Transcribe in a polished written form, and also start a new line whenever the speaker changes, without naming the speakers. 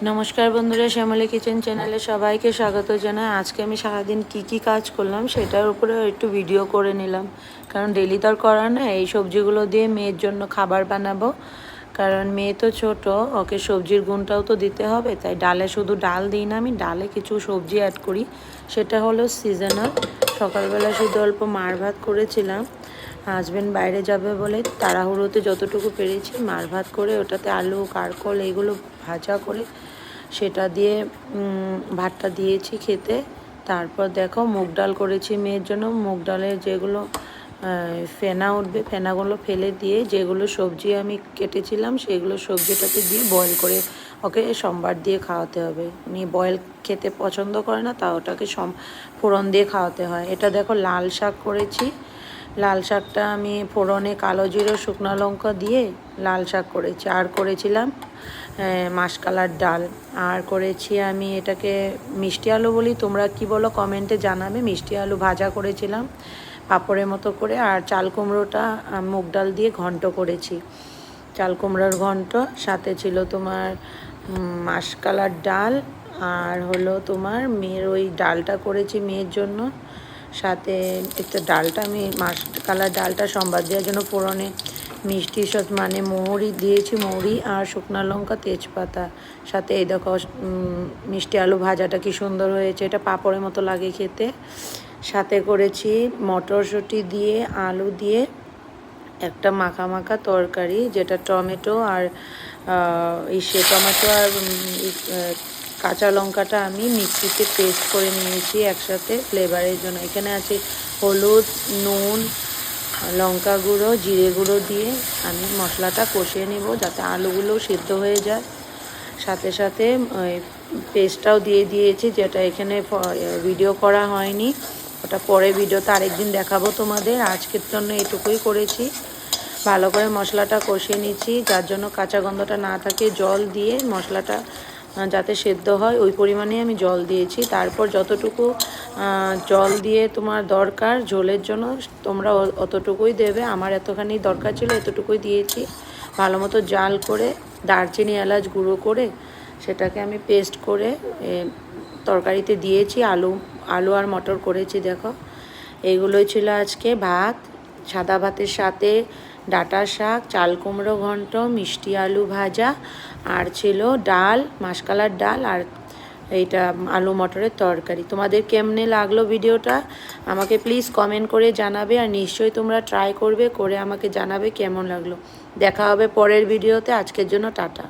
নমস্কার বন্ধুরা, শ্যামলী কিচেন চ্যানেলে সবাইকে স্বাগত জানাই। আজকে আমি সারাদিন কি কাজ করলাম সেটার উপরে একটু ভিডিও করে নিলাম, কারণ ডেলি তো আর করা না। এই সবজিগুলো দিয়ে মেয়ের জন্য খাবার বানাবো, কারণ মেয়ে তো ছোট, ওকে সবজির গুণটাও তো দিতে হবে। তাই ডালে শুধু ডাল দিই না, আমি ডালে কিছু সবজি অ্যাড করি। সেটা হলো সিজনাল। সকালবেলা শুধু অল্প মার ভাত করেছিলাম, হাজব্যান্ড বাইরে যাবে বলে তাড়াহুড়োতে যতটুকু পেরেছি মার ভাত করে ওটাতে আলু কারকল এগুলো ভাজা করে সেটা দিয়ে ভাতটা দিয়েছি খেতে। তারপর দেখো মুগ ডাল করেছি মেয়ের জন্য। মুগ ডালের যেগুলো ফেনা উঠবে ফেনাগুলো ফেলে দিয়ে যেগুলো সবজি আমি কেটেছিলাম সেগুলো সবজিটাতে দিয়ে বয়েল করে ওকে সম্বার দিয়ে খাওয়াতে হবে। উনি বয়েল খেতে পছন্দ করে না, তা ওটাকে ফোড়ন দিয়ে খাওয়াতে হয়। এটা দেখো লাল শাক করেছি। লাল শাকটা আমি ফোড়নে কালো জিরে শুকনো লঙ্কা দিয়ে লাল শাক করেছি। আর করেছিলাম মাসকালার ডাল। আর করেছি আমি এটাকে মিষ্টি আলু বলি, তোমরা কি বলো কমেন্টে জানাবে। মিষ্টি আলু ভাজা করেছিলাম পাঁপড়ের মতো করে। আর চাল কুমড়োটা মুগ ডাল দিয়ে ঘন্ট করেছি, চাল কুমড়োর ঘন্ট। সাথে ছিল তোমার মাসকালার ডাল, আর হলো তোমার মেয়ের ওই ডালটা করেছি মেয়ের জন্য। সাথে একটা ডালটা আমি মাসকালার ডালটা সম্বাদ দেওয়ার জন্য ফোড়নে মিষ্টি মানে মৌরি দিয়েছি, মৌরি আর শুকনো লঙ্কা তেজপাতা। সাথে এই দেখো মিষ্টি আলু ভাজাটা কি সুন্দর হয়েছে, এটা পাঁপড়ের মতো লাগে খেতে। সাথে করেছি মটরশুঁটি দিয়ে আলু দিয়ে একটা মাখা মাখা তরকারি, যেটা টমেটো আর টমেটো আর কাঁচা লঙ্কাটা আমি মিক্সিতে পেস্ট করে নিয়েছি একসাথে ফ্লেভারের জন্য। এখানে আছে হলুদ, নুন, লঙ্কা গুঁড়ো, জিরে গুঁড়ো দিয়ে আমি মশলাটা কষিয়ে নেব যাতে আলুগুলোও সিদ্ধ হয়ে যায়। সাথে সাথে পেস্টটাও দিয়ে দিয়েছি, যেটা এখানে ভিডিও করা হয়নি, ওটা পরে ভিডিওতে আরেকদিন দেখাবো তোমাদের। আজকের জন্য এটুকুই করেছি। ভালো করে মশলাটা কষিয়ে নিচ্ছি, যার জন্য কাঁচা গন্ধটা না থাকে। জল দিয়ে মশলাটা যাতে সেদ্ধ হয় ওই পরিমাণে আমি জল দিয়েছি। তারপর যতটুকু জল দিয়ে তোমার দরকার ঝোলের জন্য তোমরা অতটুকুই দেবে। আমার এতখানি দরকার ছিল, এতটুকুই দিয়েছি। ভালো মতো জাল করে দারচিনি এলাচ গুঁড়ো করে সেটাকে আমি পেস্ট করে তরকারিতে দিয়েছি। আলু আর মটর করেছি দেখো। এইগুলোই ছিল আজকে ভাত। সাদা ভাতের সাথে ডাঁটা শাক, চাল কুমড়ো ঘন্ট, মিষ্টি আলু ভাজা, আর ছিল ডাল, মাসকালার ডাল, আর এইটা আলু মটরের তরকারি। তোমাদের কেমনে লাগলো ভিডিওটা আমাকে প্লিজ কমেন্ট করে জানাবে, আর নিশ্চয়ই তোমরা ট্রাই করবে, করে আমাকে জানাবে কেমন লাগলো। দেখা হবে পরের ভিডিওতে। আজকের জন্য টাটা।